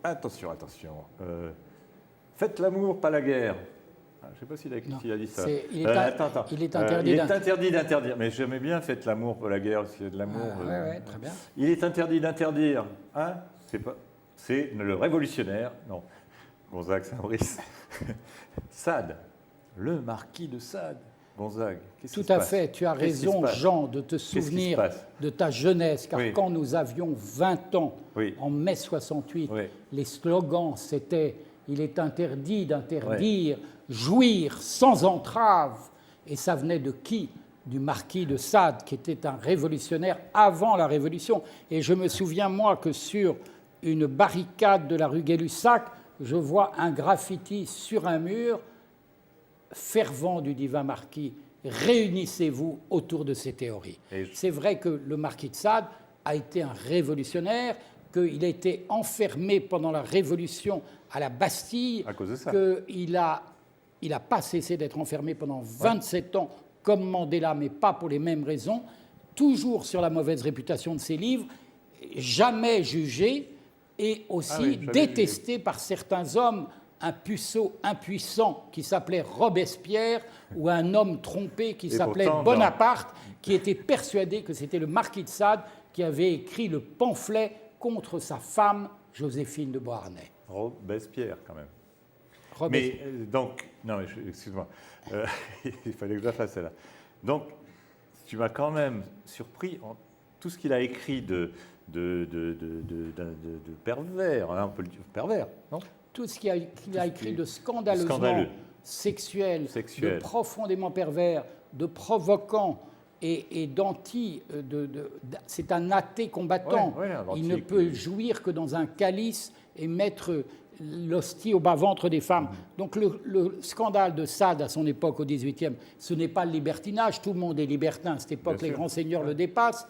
attention. Faites l'amour, pas la guerre. Je ne sais pas s'il a dit ça. Attends. Il est interdit il est interdit d'interdire. Mais j'aimais bien faites l'amour, pas la guerre, s'il y a de l'amour. Oui, très bien. Il est interdit d'interdire. Hein, c'est le révolutionnaire. Non, Gonzague, Saint-Maurice. Sade, le marquis de Sade. Gonzague, qu'est-ce qui se passe ? Tout à fait, tu as raison, Jean, de te souvenir de ta jeunesse, car quand nous avions 20 ans, en mai 68, les slogans, c'était « Il est interdit d'interdire, jouir sans entrave ». Et ça venait de qui ? Du marquis de Sade, qui était un révolutionnaire avant la Révolution. Et je me souviens, moi, que sur une barricade de la rue Gay-Lussac, je vois un graffiti sur un mur fervent du divin marquis, réunissez-vous autour de ces théories. C'est vrai que le marquis de Sade a été un révolutionnaire, qu'il a été enfermé pendant la Révolution à la Bastille, qu'il n'a pas cessé d'être enfermé pendant 27 ans comme Mandela, mais pas pour les mêmes raisons, toujours sur la mauvaise réputation de ses livres, jamais jugé et aussi détesté par certains hommes, un puceau impuissant qui s'appelait Robespierre ou un homme trompé qui s'appelait Bonaparte, qui était persuadé que c'était le marquis de Sade qui avait écrit le pamphlet contre sa femme, Joséphine de Beauharnais. Robespierre, quand même. Mais donc, non, excuse-moi, il fallait que je la fasse celle-là. Donc, tu m'as quand même surpris en tout ce qu'il a écrit de pervers, hein, on peut le dire pervers, non ? Tout ce qu'il a écrit de scandaleusement sexuel, de profondément pervers, de provoquant et d'anti. C'est un athée combattant. Il ne peut jouir que dans un calice et mettre l'hostie au bas-ventre des femmes. Donc le scandale de Sade à son époque, au XVIIIe, ce n'est pas le libertinage, tout le monde est libertin à cette époque, les grands seigneurs le dépassent,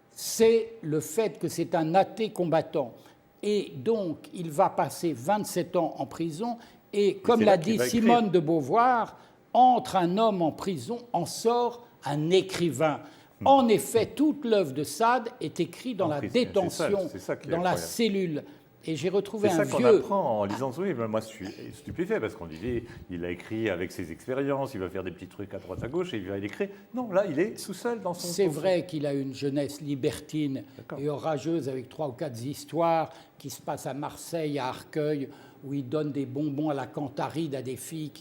c'est le fait que c'est un athée combattant. Et donc, il va passer 27 ans en prison. Et comme l'a dit Simone de Beauvoir, entre un homme en prison, en sort un écrivain. En effet, toute l'œuvre de Sade est écrite dans la détention, dans la cellule. Et j'ai retrouvé un vieux... C'est ça qu'on apprend en lisant ce livre. Moi, je suis stupéfait parce qu'on disait il a écrit avec ses expériences, il va faire des petits trucs à droite à gauche et il va l'écrire. Non, là, il est tout seul dans son... C'est vrai qu'il a une jeunesse libertine et orageuse avec 3 ou 4 histoires qui se passent à Marseille, à Arcueil, où il donne des bonbons à la cantaride à des filles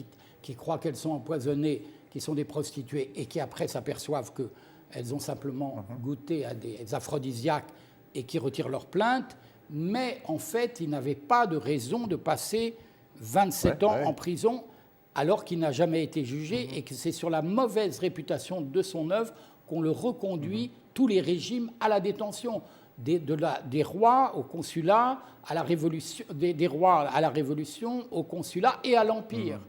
qui croient qu'elles sont empoisonnées, qui sont des prostituées et qui après s'aperçoivent qu'elles ont simplement goûté à des aphrodisiaques et qui retirent leur plainte. Mais en fait, il n'avait pas de raison de passer 27 ans en prison alors qu'il n'a jamais été jugé et que c'est sur la mauvaise réputation de son œuvre qu'on le reconduit, tous les régimes, à la détention. Des rois au consulat, à la Révolution, des rois à la Révolution, au consulat et à l'Empire.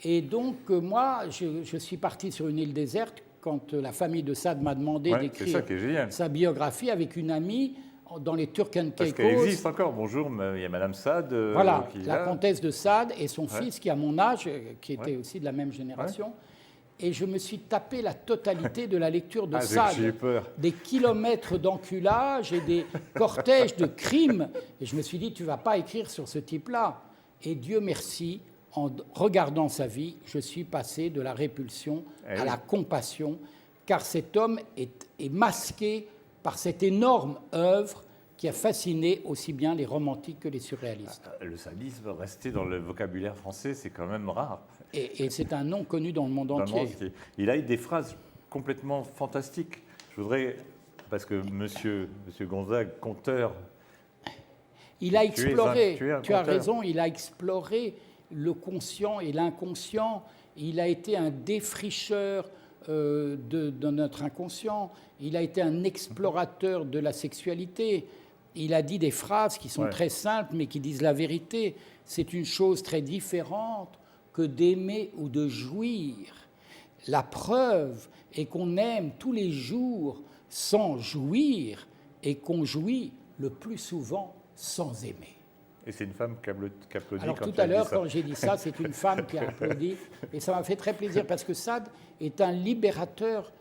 Et donc, moi, je suis parti sur une île déserte quand la famille de Sade m'a demandé d'écrire sa biographie avec une amie dans les Turk and Caicos. Parce qu'elle existe encore. Bonjour, il y a Madame Sade. Voilà, la comtesse de Sade et son fils qui a mon âge, qui était aussi de la même génération. Et je me suis tapé la totalité de la lecture de Sade. J'ai eu peur. Des kilomètres d'enculage et des cortèges de crimes. Et je me suis dit, tu ne vas pas écrire sur ce type-là. Et Dieu merci, en regardant sa vie, je suis passé de la répulsion à la compassion, car cet homme est masqué par cette énorme œuvre qui a fasciné aussi bien les romantiques que les surréalistes. Le sadisme, rester dans le vocabulaire français, c'est quand même rare. Et c'est un nom connu dans le monde entier. Il a eu des phrases complètement fantastiques. Je voudrais, parce que Monsieur Gonzague, conteur... Il a exploré, tu as raison, il a exploré le conscient et l'inconscient. Il a été un défricheur de notre inconscient. Il a été un explorateur de la sexualité. Il a dit des phrases qui sont très simples, mais qui disent la vérité. C'est une chose très différente que d'aimer ou de jouir. La preuve est qu'on aime tous les jours sans jouir et qu'on jouit le plus souvent sans aimer. Et c'est une femme qui applaudit. Alors tout à l'heure, quand j'ai dit ça, c'est une femme qui a applaudi. Et ça m'a fait très plaisir parce que Sade est un libérateur.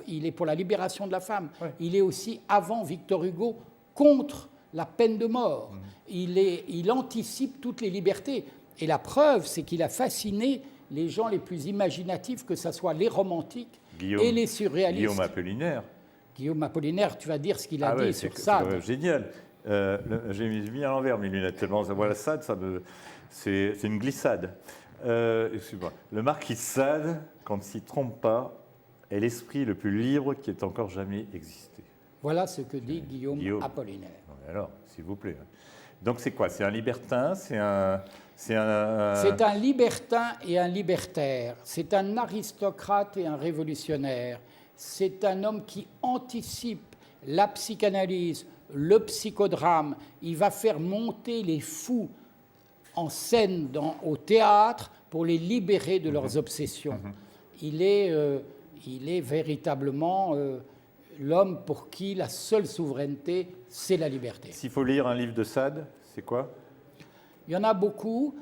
Il est pour la libération de la femme. Il est aussi, avant Victor Hugo, contre la peine de mort. Il anticipe toutes les libertés. Et la preuve, c'est qu'il a fasciné les gens les plus imaginatifs, que ce soit les romantiques et les surréalistes. Guillaume Apollinaire. Guillaume Apollinaire, tu vas dire ce qu'il a dit sur Sade. C'est génial. J'ai mis à l'envers mes lunettes tellement ça voit la Sade, c'est une glissade. Excuse-moi. Le marquis de Sade, quand il ne s'y trompe pas, est l'esprit le plus libre qui ait encore jamais existé. Voilà ce que dit Guillaume Apollinaire. Alors, s'il vous plaît. Donc c'est quoi? C'est un libertin? C'est un libertin et un libertaire. C'est un aristocrate et un révolutionnaire. C'est un homme qui anticipe la psychanalyse, le psychodrame. Il va faire monter les fous en scène au théâtre pour les libérer de leurs obsessions. Il est véritablement l'homme pour qui la seule souveraineté, c'est la liberté. S'il faut lire un livre de Sade, c'est quoi? Il y en a beaucoup.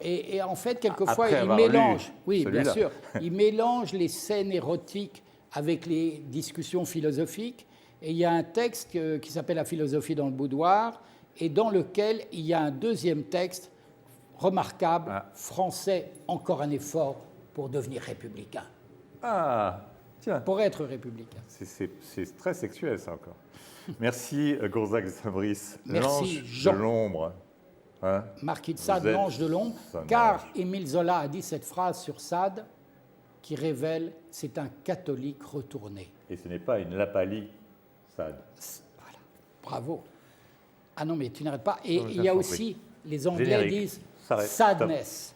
Et en fait, quelquefois, il mélange. Oui, bien sûr. Il mélange les scènes érotiques avec les discussions philosophiques. Et il y a un texte qui s'appelle La philosophie dans le boudoir, et dans lequel il y a un deuxième texte remarquable, français, encore un effort pour devenir républicain. Ah, tiens. Pour être républicain. C'est très sexuel, ça, encore. Merci, Gonzague de Saint-Brice. Merci, Jean. De l'ombre. Hein? Marquis de Sade, l'ange de l'ombre, car Émile Zola a dit cette phrase sur Sade qui révèle c'est un catholique retourné. Et ce n'est pas une Lapallie, Sade. Voilà, bravo. Ah non, mais tu n'arrêtes pas. Et il y a aussi, les Anglais disent sadness.